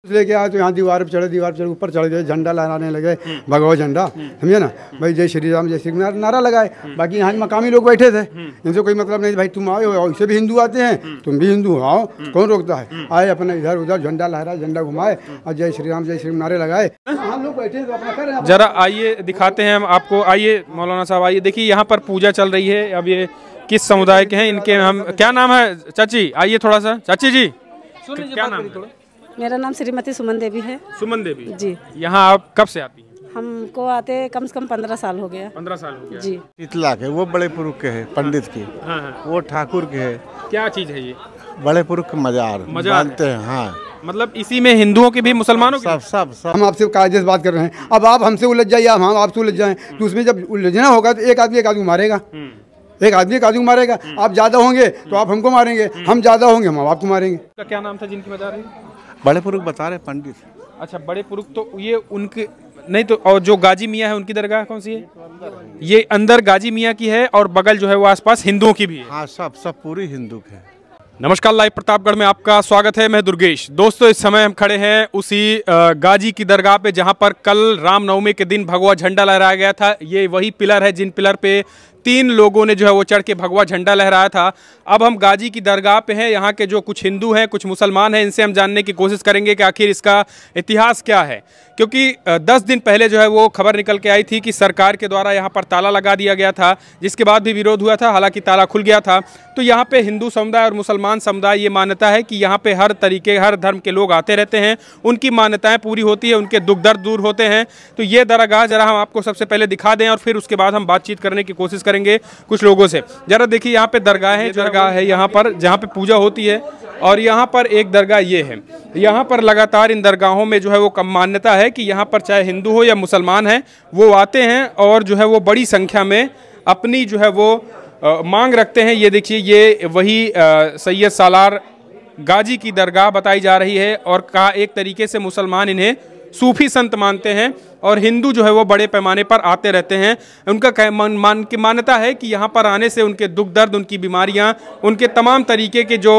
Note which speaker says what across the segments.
Speaker 1: लेके आए तो यहाँ दीवार पे चढ़े ऊपर चढ़ गए, झंडा लहराने लगे, भगवा झंडा, समझे ना भाई, जय श्री राम नारा लगाए। बाकी यहाँ मकामी लोग बैठे थे, इनसे कोई मतलब नहीं, भाई तुम आओ, ऐसे भी हिंदू आते हैं, तुम भी हिंदू आओ, कौन रोकता है। आए अपना इधर उधर झंडा लहराए, झंडा घुमाए और जय श्री राम नारे लगाए। हम लोग बैठे तो अपना कर।
Speaker 2: जरा आइए दिखाते हैं हम आपको, आइए मौलाना साहब आइए, देखिए यहाँ पर पूजा चल रही है। अब ये किस समुदाय के हैं, इनके हम क्या नाम है चाची, आइए थोड़ा सा, चाची जी क्या नाम है?
Speaker 3: मेरा नाम श्रीमती सुमन देवी है।
Speaker 2: सुमन देवी
Speaker 3: जी।
Speaker 2: यहाँ आप कब से आती हैं?
Speaker 3: हमको आते कम से कम 15 साल हो गया।
Speaker 2: 15 साल हो गया
Speaker 3: जी।
Speaker 4: शीतला के वो बड़े पुरुष के है, पंडित की।
Speaker 2: हाँ।
Speaker 4: वो ठाकुर के है।
Speaker 2: क्या चीज है ये?
Speaker 4: बड़े पुरुष के मजार मानते हैं। हाँ,
Speaker 2: मतलब इसी में हिंदुओं की भी मुसलमानों की
Speaker 4: सब
Speaker 1: हम आपसे कायदे से बात कर रहे हैं। अब आप हमसे उलझ जाइए, हम आपसे उलझ जाएं, तो उसमें जब उलझना होगा तो एक आदमी मारेगा, एक आदमी मारेगा। आप ज्यादा होंगे तो आप हमको मारेंगे, हम ज्यादा होंगे हम आपको मारेंगे।
Speaker 2: क्या नाम था जिनकी बता रहे?
Speaker 4: बड़े पुरुष बता रहे पंडित।
Speaker 2: अच्छा, बड़े पुरुष तो ये उनके नहीं तो, और जो गाजी मियाँ है उनकी दरगाह कौन सी है? ये अंदर गाजी मियाँ की है और बगल जो है वो आसपास हिंदुओं की भी है।
Speaker 4: हाँ, सब पूरी हिंदू है।
Speaker 2: नमस्कार, लाइव प्रतापगढ़ में आपका स्वागत है। मैं दुर्गेश। दोस्तों, इस समय हम खड़े हैं उसी गाजी की दरगाह पे जहां पर कल रामनवमी के दिन भगवा झंडा लहराया गया था। ये वही पिलर है जिन पिलर पे 3 लोगों ने जो है वो चढ़ के भगवा झंडा लहराया था। अब हम गाजी की दरगाह पे हैं। यहाँ के जो कुछ हिंदू हैं, कुछ मुसलमान हैं, इनसे हम जानने की कोशिश करेंगे कि आखिर इसका इतिहास क्या है। क्योंकि 10 दिन पहले जो है वो खबर निकल के आई थी कि सरकार के द्वारा यहाँ पर ताला लगा दिया गया था, जिसके बाद भी विरोध हुआ था, हालांकि ताला खुल गया था। तो यहाँ पे हिंदू समुदाय और मुसलमान समुदाय ये मान्यता है कि यहाँ पे हर तरीके, हर धर्म के लोग आते रहते हैं, उनकी मान्यताएं पूरी होती है, उनके दुख दर्द दूर होते हैं। तो ये दरगाह जरा हम आपको सबसे पहले दिखा दें और फिर उसके बाद हम बातचीत करने की कोशिश करेंगे कुछ लोगों से। जरा देखिए, यहाँ पे दरगाह है यहाँ पर जहाँ पे पूजा होती है, और यहाँ पर एक दरगाह ये है। यहाँ पर लगातार इन दरगाहों में जो है वो कम मान्यता है कि यहाँ पर चाहे हिंदू हो या मुसलमान है, वो आते हैं और जो है वो बड़ी संख्या में अपनी जो है वो मांग रखते हैं। ये देखिए, ये वही सैयद सालार गाजी की दरगाह बताई जा रही है, और कहा एक तरीके से मुसलमान इन्हें सूफी संत मानते हैं और हिंदू जो है वो बड़े पैमाने पर आते रहते हैं। उनका मान्यता है कि यहाँ पर आने से उनके दुख दर्द, उनकी बीमारियाँ, उनके तमाम तरीके के जो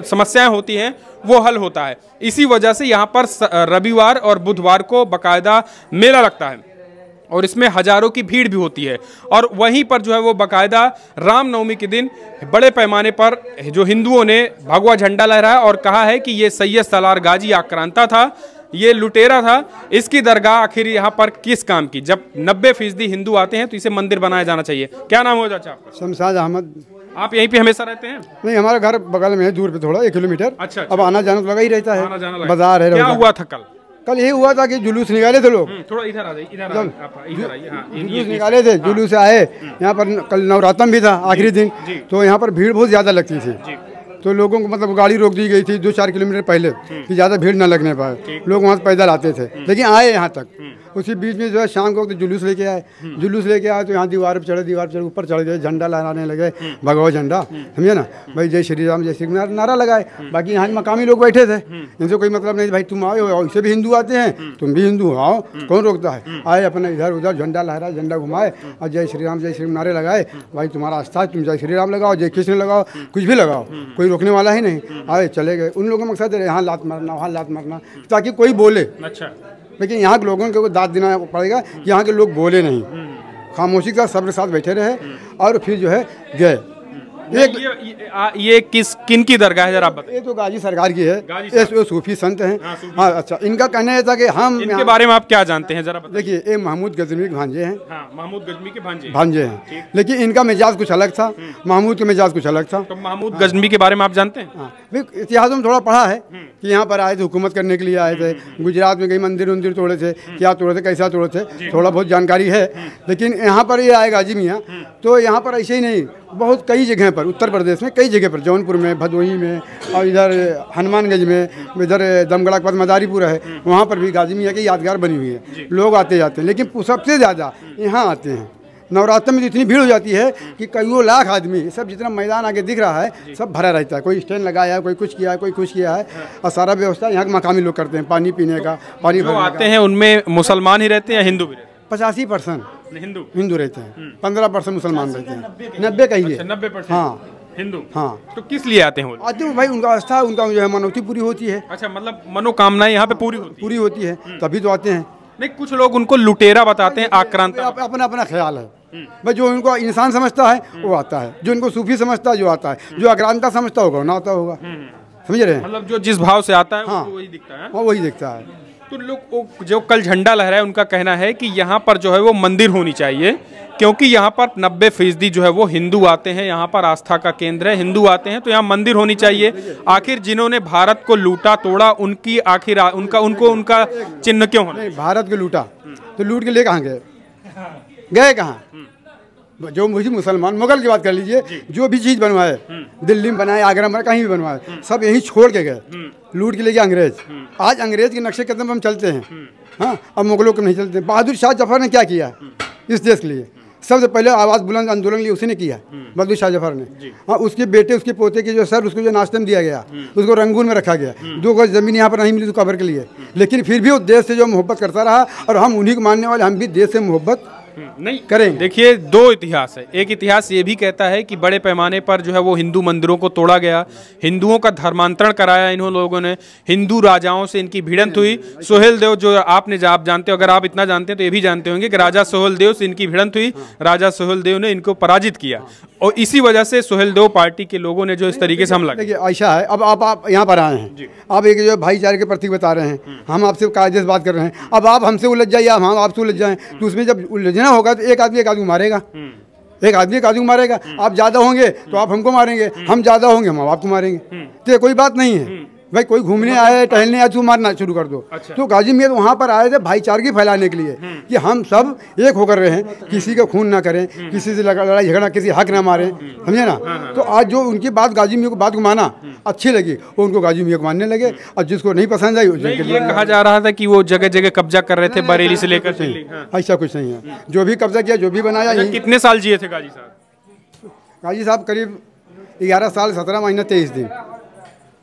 Speaker 2: समस्याएं होती हैं वो हल होता है। इसी वजह से यहाँ पर रविवार और बुधवार को बाकायदा मेला लगता है और इसमें हजारों की भीड़ भी होती है। और वहीं पर जो है वो बाकायदा रामनवमी के दिन बड़े पैमाने पर जो हिंदुओं ने भगवा झंडा लहराया और कहा है कि ये सैयद सालार गाजी आक्रांता था, ये लुटेरा था। इसकी दरगाह आखिर यहाँ पर किस काम की? जब 90% हिंदू आते हैं तो इसे मंदिर बनाया जाना चाहिए। क्या नाम हो चाचा आपका?
Speaker 1: शमशाद अहमद।
Speaker 2: आप यहीं पे हमेशा रहते हैं?
Speaker 1: नहीं, हमारा घर बगल में है, दूर पे थोड़ा 1 किलोमीटर।
Speaker 2: अच्छा।
Speaker 1: अब आना जाना तो लगा ही रहता है,
Speaker 2: बाजार है। क्या हुआ था कल?
Speaker 1: कल ये हुआ था कि जुलूस निकाले थे लोग।
Speaker 2: थोड़ा इधर आ जाइए, इधर आइए।
Speaker 1: जुलूस निकाले थे, जुलूस आए यहाँ पर। कल नवरात्रम भी था, आखिरी दिन, तो यहाँ पर भीड़ बहुत ज्यादा लगती थी। तो लोगों को मतलब गाड़ी रोक दी गई थी 2-4 किलोमीटर पहले कि ज़्यादा भीड़ न लगने पाए। लोग वहाँ से पैदल आते थे, लेकिन आए यहाँ तक। उसी बीच में जो है शाम को तो जुलूस लेके आए तो यहाँ दीवार पे चढ़े ऊपर चढ़ गए, झंडा लहराने लगे, भगवा झंडा, समझे ना भाई, जय श्री राम नारा लगाए। बाकी यहाँ मकामी लोग बैठे थे, इनसे कोई मतलब नहीं, भाई तुम आओ, ऐसे भी हिंदू आते हैं, तुम भी हिंदू आओ, कौन रोकता है। आए अपना इधर उधर झंडा लहराए, झंडा घुमाए और जय श्री राम नारे लगाए। भाई तुम्हारा आस्था है, तुम जय श्री राम लगाओ, जय कृष्ण लगाओ, कुछ भी लगाओ, कोई रोकने वाला ही नहीं। आए चले गए। उन लोगों का मकसद है यहाँ लात मारना, वहाँ लात मारना, ताकि कोई बोले। अच्छा। लेकिन यहाँ के लोगों को दाद देना पड़ेगा कि यहाँ के लोग बोले नहीं, खामोशी का सब्र साथ बैठे रहे और फिर जो है गए।
Speaker 2: ये किन की दरगाह है जरा आप बताइए?
Speaker 1: ये तो गाजी सरकार की है, ये सूफी संत हैं। हाँ, अच्छा। इनका कहना है था कि हम
Speaker 2: इनके बारे में आप क्या जानते हैं जरा बताइए?
Speaker 1: देखिए, ये महमूद गजनवी के भांजे हैं।
Speaker 2: महमूद गजनवी के
Speaker 1: भांजे हैं, लेकिन इनका मिजाज कुछ अलग था, महमूद का मिजाज कुछ अलग था।
Speaker 2: तो महमूद गजनवी के बारे में आप जानते हैं?
Speaker 1: इतिहास में थोड़ा पढ़ा है कि यहाँ पर आए थे, हुकूमत करने के लिए आए थे। गुजरात में कई मंदिर तोड़े थे, क्या तोड़े थे, कैसा तोड़े थे, थोड़ा बहुत जानकारी है। लेकिन यहाँ पर ये आए गाजी मियाँ, तो यहाँ पर ऐसे ही नहीं, बहुत कई जगह पर उत्तर प्रदेश में कई जगह पर, जौनपुर में, भदोही में, और इधर हनुमानगंज में, इधर दमगढ़ा के पास मदारीपुर है, वहाँ पर भी गाजी मियाँ की यादगार बनी हुई है। लोग आते जाते हैं, लेकिन सबसे ज़्यादा यहाँ आते हैं नवरात्र में। तो इतनी भीड़ हो जाती है कि कईयों लाख आदमी, सब जितना मैदान आगे दिख रहा है सब भरा रहता है। कोई स्टैंड लगाया है, कोई कुछ किया है, कोई कुछ किया है, और सारा व्यवस्था यहाँ के मकामी लोग करते हैं। पानी पीने का, पानी भरने का।
Speaker 2: आते हैं उनमें मुसलमान ही रहते हैं या हिंदू भी रहते हैं?
Speaker 1: 85% हिंदू रहते हैं, 15% मुसलमान रहते हैं। 90 कहिए।
Speaker 2: 90%?
Speaker 1: हाँ,
Speaker 2: हिंदू।
Speaker 1: हाँ।
Speaker 2: तो किस लिए आते हैं वो लोग?
Speaker 1: आते हैं भाई, उनका आस्था, उनका जो है मनौती पूरी होती है।
Speaker 2: अच्छा, मतलब मनोकामनाएं यहाँ पे पूरी होती
Speaker 1: है तभी तो आते हैं।
Speaker 2: नहीं, कुछ लोग उनको लुटेरा बताते हैं, आक्रांता।
Speaker 1: अपना अपना ख्याल है भाई, जो उनको इंसान समझता है वो आता है, जो उनको सूफी समझता है जो आता है, जो आक्रांता समझता होगा ना आता होगा। समझ रहे हैं?
Speaker 2: मतलब जो जिस भाव से आता है
Speaker 1: हाँ,
Speaker 2: वही दिखता है।
Speaker 1: हाँ, वही दिखता है।
Speaker 2: तो लोग जो कल झंडा लहराए, उनका कहना है कि यहाँ पर जो है वो मंदिर होनी चाहिए, क्योंकि यहाँ पर 90% जो है वो हिंदू आते हैं, यहाँ पर आस्था का केंद्र है, हिंदू आते हैं, तो यहाँ मंदिर होनी चाहिए। आखिर जिन्होंने भारत को लूटा तोड़ा, उनकी आखिर उनका चिन्ह क्यों होना?
Speaker 1: नहीं, भारत को लूटा तो लूट के लिए कहाँ गए कहाँ? जो मुझे मुसलमान, मुगल की बात कर लीजिए, जो भी चीज़ बनवाए, दिल्ली में बनाए, आगरा में, कहीं भी बनवाए, सब यहीं छोड़ के गए, लूट के ले गए अंग्रेज। आज अंग्रेज के नक्शे कदम पर हम चलते हैं, हाँ, अब मुगलों को नहीं चलते। बहादुर शाह जफर ने क्या किया इस देश के लिए? सबसे पहले आवाज़ बुलंद आंदोलन लिए उसी ने किया, बहादुर शाह जफर ने। हाँ, उसके बेटे, उसके पोते के जो सर, उसको जो नाश्ते में दिया गया, उसको रंगून में रखा गया। 2 गज जमीन यहाँ पर नहीं मिली तो कब्र के लिए, लेकिन फिर भी वो देश से जो मोहब्बत करता रहा, और हम उन्हीं को मानने वाले, हम भी देश से मोहब्बत
Speaker 2: नहीं
Speaker 1: करें।
Speaker 2: देखिए, 2 इतिहास है। एक इतिहास ये भी कहता है कि बड़े पैमाने पर जो है वो हिंदू मंदिरों को तोड़ा गया, हिंदुओं का धर्मांतरण कराया इन लोगों ने, हिंदू राजाओं से इनकी भिड़ंत हुई। सोहेल देव, जो आप जानते हो, अगर आप इतना जानते हैं तो ये भी जानते होंगे कि राजा सोहेल देव से इनकी भिड़ंत हुई, राजा सोहेल देव ने इनको पराजित किया, और इसी वजह से सोहेल देव पार्टी के लोगों ने जो इस तरीके से हमला किया।
Speaker 1: देखिए ऐसा है, अब आप यहाँ पर आए हैं, आप एक जो भाईचारे के प्रतीक बता रहे हैं, हम आपसे कायदे से बात कर रहे हैं, अब आप हमसे उलझ जाइए, हम आपसे उलझ जाएं, तो उसमें जब उलझना होगा तो एक आदमी मारेगा, एक आदमी मारेगा। आप ज्यादा होंगे तो आप हमको मारेंगे, हम ज्यादा होंगे हम आपको मारेंगे, तो ये कोई बात नहीं है भाई। कोई घूमने आए, टहलने आए तो मारना शुरू कर दो। अच्छा। तो गाजी मियां वहाँ पर आए थे भाईचारगी फैलाने के लिए कि हम सब एक होकर रहे हैं, किसी का खून ना करें, किसी से लड़ाई झगड़ा, किसी हक ना मारें, समझे ना। तो आज जो उनकी बात, गाजी मियां को बात को माना, अच्छी लगी, वो उनको गाजी मियां को मानने लगे, और जिसको नहीं पसंद आई
Speaker 2: ये कहा जा रहा था कि वो जगह जगह कब्जा कर रहे थे, बरेली से लेकर।
Speaker 1: ऐसा कुछ नहीं है, जो भी कब्जा किया, जो भी बनाया।
Speaker 2: कितने साल जिए थे गाजी साहब?
Speaker 1: गाजी साहब करीब 11 साल 17 महीना 23 दिन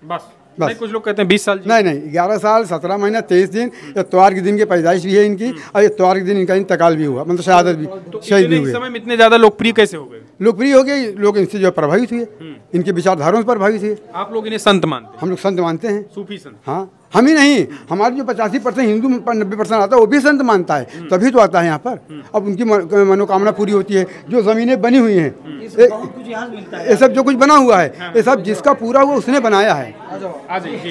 Speaker 2: बस। नहीं, कुछ लोग कहते हैं 20 साल।
Speaker 1: नहीं, 11 साल 17 महीना 23 दिन। इतवार के दिन की पैदाइश भी है इनकी, और इतवार के दिन इनका इंतकाल भी हुआ, मतलब शहादत भी, शहीद भी हुए।
Speaker 2: समय में इतने ज़्यादा लोकप्रिय कैसे हो गए?
Speaker 1: लोकप्रिय हो गए लोग, इनसे जो प्रभावित हुए, इनके विचारधाराओं से प्रभावित हुए।
Speaker 2: आप लोग इन्हें संत मानते हैं?
Speaker 1: हम लोग संत मानते हैं,
Speaker 2: सूफी संत।
Speaker 1: हाँ, हम ही नहीं, हमारे जो 85% हिंदू 90% आता है, वो भी संत मानता है, तभी तो आता है यहाँ पर। अब उनकी मनोकामना पूरी होती है। जो ज़मीनें बनी हुई हैं, ये सब जो कुछ बना हुआ है, ये सब जिसका पूरा हुआ उसने बनाया है,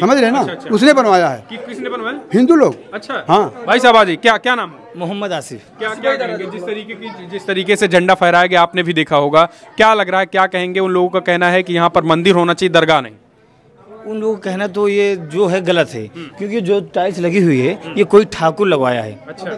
Speaker 1: समझ रहे ना। अच्छा। उसने बनवाया है।
Speaker 2: किसने बनवाया?
Speaker 1: हिंदू लोग।
Speaker 2: अच्छा,
Speaker 1: हाँ।
Speaker 2: भाई साहब, आज क्या नाम है?
Speaker 5: मोहम्मद आसिफ।
Speaker 2: क्या कहेंगे जिस तरीके से झंडा फहराया गया, आपने भी देखा होगा, क्या लग रहा है, क्या कहेंगे? उन लोगों का कहना है कि यहाँ पर मंदिर होना चाहिए, दरगाह नहीं।
Speaker 5: उन लोगों का कहना तो ये जो है गलत है, क्योंकि जो टाइल्स लगी हुई है ये कोई ठाकुर लगवाया है। अच्छा।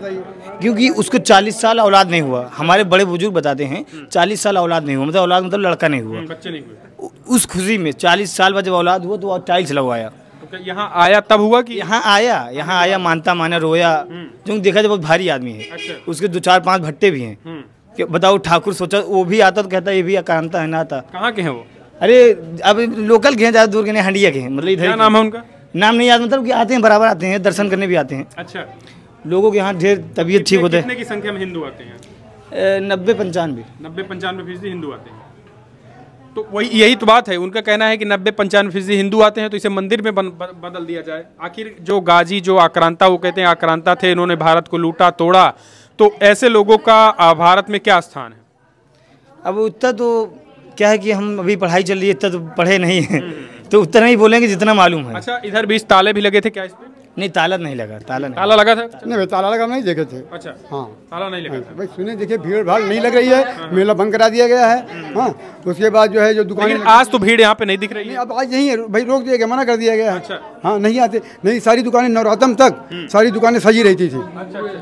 Speaker 5: क्योंकि उसको 40 साल औलाद नहीं हुआ। हमारे बड़े बुजुर्ग बताते हैं 40 साल औलाद नहीं हुआ, मतलब औलाद मतलब लड़का नहीं हुआ,
Speaker 2: बच्चे नहीं हुए।
Speaker 5: उस खुशी में 40 साल बाद जब औलाद हुआ तो टाइल्स लगवाया।
Speaker 2: तो यहाँ आया तब हुआ कि
Speaker 5: यहाँ आया मानता माना रोया, जो देखा जब बहुत भारी आदमी है। अच्छा। उसके 2-4-5 भट्टे भी हैं। कि बताओ, ठाकुर सोचा वो भी आता तो कहता ये भी आक्रांता है ना आता।
Speaker 2: कहाँ के हैं वो?
Speaker 5: अरे अब लोकल के हैं, ज़्यादा दूर के नहीं, हंडिया के हैं, मतलब इधर।
Speaker 2: क्या नाम है उनका?
Speaker 5: नाम नहीं याद, मतलब कि आते हैं, बराबर आते हैं, दर्शन करने भी आते हैं।
Speaker 2: अच्छा।
Speaker 5: लोगों के यहाँ ढेर तबीयत ठीक होते हैं।
Speaker 2: कितने की संख्या में हिंदू आते हैं?
Speaker 5: 90-95%
Speaker 2: हिंदू आते हैं। तो यही तो बात है, उनका कहना है कि 90-95% हिंदू आते हैं, तो इसे मंदिर में बदल दिया जाए। आखिर जो गाजी, जो आक्रांता, वो कहते हैं आक्रांता थे, इन्होंने भारत को लूटा तोड़ा, तो ऐसे लोगों का भारत में क्या स्थान है?
Speaker 5: अब उतना तो क्या है कि हम अभी पढ़ाई चल रही है, इतना तो पढ़े नहीं है, तो उतना ही बोलेंगे जितना मालूम है।
Speaker 2: अच्छा, इधर 20 ताले भी लगे थे क्या इसमें?
Speaker 5: नहीं, ताला नहीं लगा।
Speaker 2: ताला लगा था?
Speaker 1: नहीं, ताला लगा नहीं देखे थे।
Speaker 2: अच्छा।
Speaker 1: हाँ,
Speaker 2: ताला नहीं लगा था।
Speaker 1: भाई सुने, देखिए भीड़ भाड़ नहीं लग रही है, मेला बंद करा दिया गया है। हाँ, उसके बाद जो है जो दुकान,
Speaker 2: आज तो भीड़ यहाँ पे नहीं दिख रही है।
Speaker 1: अब आज यही है भाई, रोक दिया गया, मना कर दिया गया है।
Speaker 2: अच्छा।
Speaker 1: हाँ, नहीं आते, नहीं, सारी दुकानें नवरात्रम तक सारी दुकानें सजी रहती थी।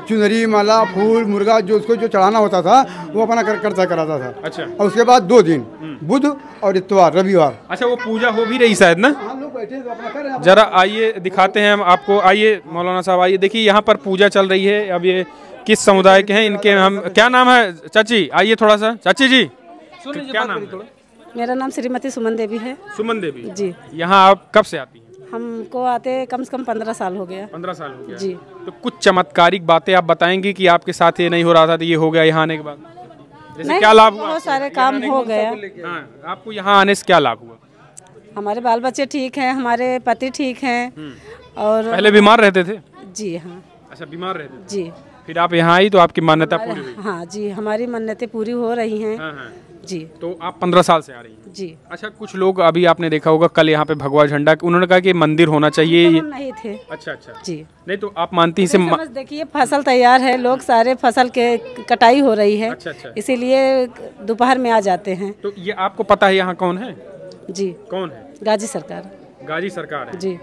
Speaker 1: चुनरी, माला, फूल, मुर्गा, जो उसको जो चढ़ाना होता था वो अपना कराता था। अच्छा। और उसके बाद 2 दिन, बुध और इतवार, रविवार।
Speaker 2: अच्छा, वो पूजा हो भी रही शायद ना? जरा आइए दिखाते हैं हम आपको। आइए मौलाना साहब, आइए, देखिए यहाँ पर पूजा चल रही है। अब ये किस समुदाय के हैं, इनके हम क्या नाम है? चाची आइए थोड़ा सा। चाची जी, क्या नाम है?
Speaker 3: मेरा नाम श्रीमती सुमन देवी है।
Speaker 2: सुमन देवी
Speaker 3: जी।
Speaker 2: यहाँ आप कब से आती हैं?
Speaker 3: हमको आते कम से कम 15 साल हो गया।
Speaker 2: 15 साल हो गया जी।
Speaker 3: तो
Speaker 2: कुछ चमत्कारिक बातें आप बताएंगी कि आपके साथ ये नहीं हो रहा था तो ये हो गया यहाँ आने के बाद? जैसे क्या लाभ हुआ?
Speaker 3: बहुत सारे काम हो गया।
Speaker 2: हाँ, आपको यहाँ आने से क्या लाभ हुआ?
Speaker 3: हमारे बाल बच्चे ठीक हैं, हमारे पति ठीक हैं। और
Speaker 2: पहले बीमार रहते थे?
Speaker 3: जी हाँ।
Speaker 2: अच्छा, बीमार रहते थे।
Speaker 3: जी
Speaker 2: फिर आप यहाँ आई तो आपकी मान्यता पूरी हुई?
Speaker 3: हाँ जी, हमारी मन्नतें पूरी हो रही हैं।
Speaker 2: हाँ, हाँ।
Speaker 3: जी।
Speaker 2: तो आप 15 साल से आ रही हैं?
Speaker 3: जी।
Speaker 2: अच्छा, कुछ लोग अभी आपने देखा होगा कल यहाँ पे भगवा झंडा, उन्होंने कहा कि मंदिर होना चाहिए।
Speaker 3: हम नहीं थे।
Speaker 2: अच्छा अच्छा।
Speaker 3: जी।
Speaker 2: नहीं तो आप मानती हैं इसे?
Speaker 3: समझ देखिए, फसल तैयार है, लोग सारे फसल के कटाई हो रही है।
Speaker 2: अच्छा अच्छा।
Speaker 3: इसीलिए दोपहर में आ जाते हैं।
Speaker 2: तो ये आपको पता है यहाँ कौन है?
Speaker 3: जी।
Speaker 2: कौन है?
Speaker 3: गाजी सरकार।
Speaker 2: गाजी सरकार है?
Speaker 3: जी।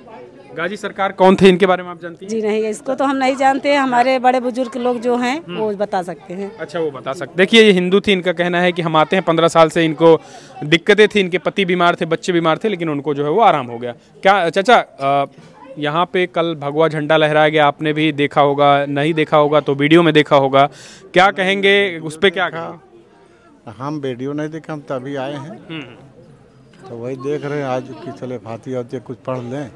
Speaker 2: गाजी सरकार कौन थे, इनके बारे में आप जानती हैं?
Speaker 3: जी नहीं, इसको तो हम नहीं जानते। हमारे बड़े बुजुर्ग लोग जो हैं वो बता सकते हैं।
Speaker 2: अच्छा, वो बता सकते। देखिए, ये हिंदू थी, इनका कहना है कि हम आते हैं 15 साल से, इनको दिक्कतें थी, इनके पति बीमार थे, बच्चे बीमार थे, लेकिन उनको जो है वो आराम हो गया। क्या चाचा, यहाँ पे कल भगवा झंडा लहराया गया, आपने भी देखा होगा, नहीं देखा होगा तो वीडियो में देखा होगा, क्या कहेंगे उस पर? क्या कहेंगे?
Speaker 4: हम वीडियो नहीं देखे, हम तभी आए हैं तो वही देख रहे हैं आज कि चले फातिहा होती है कुछ पढ़ लें।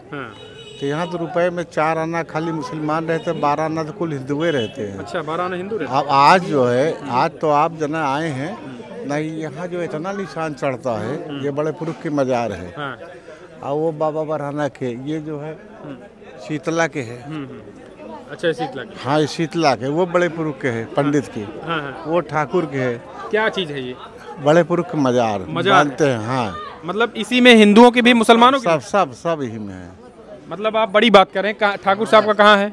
Speaker 4: तो यहाँ तो रुपए में 4 आना खाली मुसलमान रहते हैं, 12 आना तो कुल हिंदुए रहते हैं।
Speaker 2: अच्छा, 12 आना हिंदू रहते हैं।
Speaker 4: अब आज जो है, आज तो आप जना आए हैं नहीं, यहाँ जो इतना निशान चढ़ता है, ये बड़े पुरुष की मजार है। और वो बाबा बरहाना के, ये जो है शीतला के है।
Speaker 2: अच्छा, शीतला के?
Speaker 4: हाँ, ये शीतला के, वो बड़े पुरुष के है, पंडित के। वो ठाकुर के है।
Speaker 2: क्या चीज़ है ये?
Speaker 4: बड़े पुरुष के मजार मानते हैं। हाँ,
Speaker 2: मतलब इसी में हिंदुओं की भी, मुसलमानों की?
Speaker 4: सब यही में है।
Speaker 2: मतलब आप बड़ी बात करें। ठाकुर साहब का कहाँ है?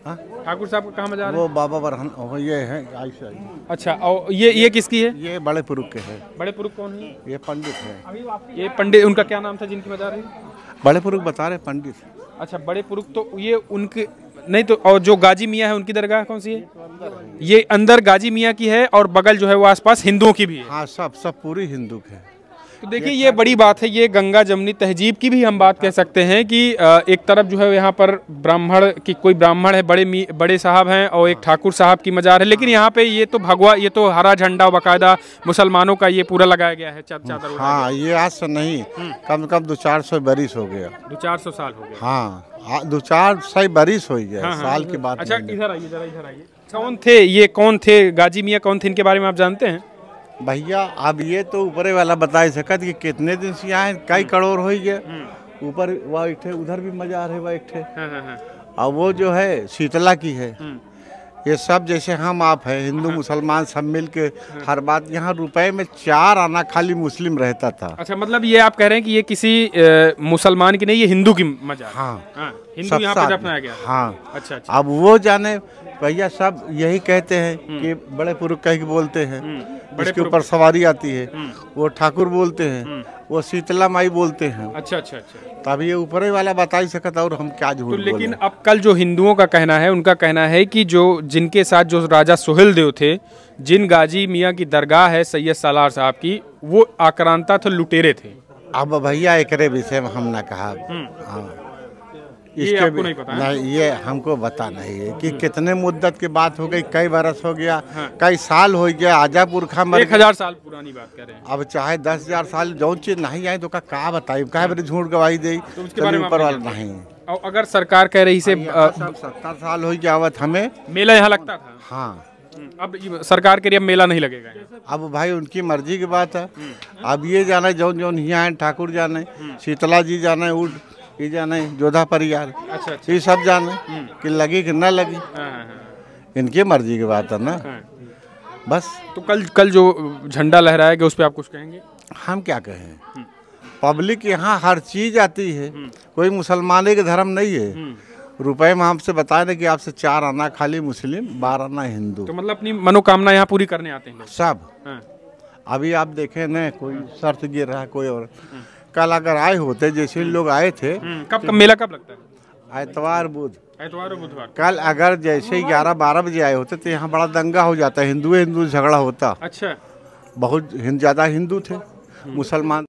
Speaker 4: हाँ?
Speaker 2: ठाकुर साहब का कहाँ मजार है?
Speaker 4: वो बाबा बरहान, ये है आयशा।
Speaker 2: अच्छा, और ये किसकी है?
Speaker 4: ये बड़े पुरुष के है।
Speaker 2: बड़े पुरुष कौन है?
Speaker 4: ये पंडित है।
Speaker 2: ये पंडित, उनका क्या नाम था जिनकी मजार है?
Speaker 4: बड़े पुरुष बता रहे, पंडित।
Speaker 2: अच्छा, बड़े पुरुष, तो ये उनके नहीं तो, और जो गाजी मियाँ है उनकी दरगाह कौन सी है? ये अंदर गाजी मियाँ की है और बगल जो है वो आसपास हिंदुओं की भी है।
Speaker 4: हाँ, सब पूरी हिंदू है।
Speaker 2: तो देखिए, ये बड़ी बात है। ये गंगा जमुनी तहजीब की भी हम बात कह सकते हैं कि एक तरफ जो है यहाँ पर ब्राह्मण की, कोई ब्राह्मण है, बड़े साहब हैं, और एक ठाकुर साहब की मजार है, लेकिन यहाँ पे ये तो भगवा, ये तो हरा झंडा बाकायदा मुसलमानों का ये पूरा लगाया गया है, चादर।
Speaker 4: हाँ, ये आज से नहीं, कम से कम 200-400 बरिस हो गया।
Speaker 2: 200-400 साल हो गए?
Speaker 4: हाँ, 200-400 बरिस हो गया। साल की बात।
Speaker 2: अच्छा, इधर आइए, जरा इधर आइए। कौन थे ये? कौन थे गाजी मियाँ? कौन थे, इनके बारे में आप जानते हैं?
Speaker 4: भैया, अब ये तो ऊपरे वाला बता सकत कि कितने दिन से आए, कई करोड़ हो गए। ऊपर बैठे, उधर भी मजार है बैठे। और वो जो है शीतला की है। ये सब जैसे हम आप हैं, हिंदू मुसलमान सब मिल के हर बात। यहाँ रुपए में 4 आना खाली मुस्लिम रहता था।
Speaker 2: अच्छा, मतलब ये आप कह रहे हैं कि ये किसी मुसलमान की नहीं, ये हिंदू की मजार?
Speaker 4: हाँ,
Speaker 2: हिंदू यहाँ पे दफनाया गया।
Speaker 4: हाँ।
Speaker 2: अच्छा।
Speaker 4: अब वो जाने भैया, सब यही कहते हैं कि बड़े पुरुष कह के बोलते हैं, इसके ऊपर सवारी आती है, वो ठाकुर बोलते हैं, वो शीतला माई बोलते हैं।
Speaker 2: अच्छा।
Speaker 4: तब ये ऊपरे वाला बता ही सकता, और हम क्या झूठ बोले।
Speaker 2: लेकिन अब कल जो हिंदुओं का कहना है, उनका कहना है कि जो जिनके साथ जो राजा सोहेल देव थे, जिन गाजी मियाँ की दरगाह है सैयद सालार साहब की, वो आक्रांता थे, लुटेरे थे।
Speaker 4: अब भैया एकरे विषय में हम ना कहा। हाँ,
Speaker 2: ये आपको नहीं पता है?
Speaker 4: नहीं, ये हमको बता नहीं है कि कितने मुद्दत की बात हो गई, कई बरस हो गया। कई साल हो गया। आजा पुरखा
Speaker 2: 1000 साल पुरानी बात कर रहे हैं।
Speaker 4: अब चाहे 10,000 साल जो चीज नहीं आई तो का बताई, कहे बड़े झूठ गवाही दे,
Speaker 2: तो उसके बारे में
Speaker 4: ऊपर वाला नहीं।
Speaker 2: और अगर सरकार कह रही से
Speaker 4: 70 साल हो गया आवत हमें,
Speaker 2: मेला यहाँ लगता था।
Speaker 4: हाँ,
Speaker 2: अब सरकार के लिए मेला नहीं लगेगा यहाँ।
Speaker 4: अब भाई उनकी मर्जी की बात है। अब ये जाने जौन यहाँ है, ठाकुर जाने, शीतला जी जाने, उठ ये जाने, जोधा परिवार।
Speaker 2: अच्छा।
Speaker 4: ये सब जाने कि लगी कि न लगी, इनकी मर्जी की बात है ना। बस।
Speaker 2: तो कल जो झंडा लहराया गया उस पर आप कुछ कहेंगे?
Speaker 4: हम क्या कहें, पब्लिक यहाँ हर चीज आती है, कोई मुसलमानी के धर्म नहीं है। रुपए में हमसे बताए ना कि आपसे 4 आना खाली मुस्लिम, 12 आना हिंदू।
Speaker 2: तो मतलब अपनी मनोकामना यहाँ पूरी करने आते हैं
Speaker 4: सब। अभी आप देखें न, कोई शर्त गिर रहा है कोई और। कल अगर आए होते, जैसे लोग आए थे,
Speaker 2: कब मेला कब लगता है?
Speaker 4: एतवार बुध,
Speaker 2: एतवार और बुधवार।
Speaker 4: कल अगर जैसे 11-12 बजे आए होते तो यहाँ बड़ा दंगा हो जाता, हिंदू झगड़ा होता।
Speaker 2: अच्छा।
Speaker 4: बहुत ज़्यादा हिंदू थे, मुसलमान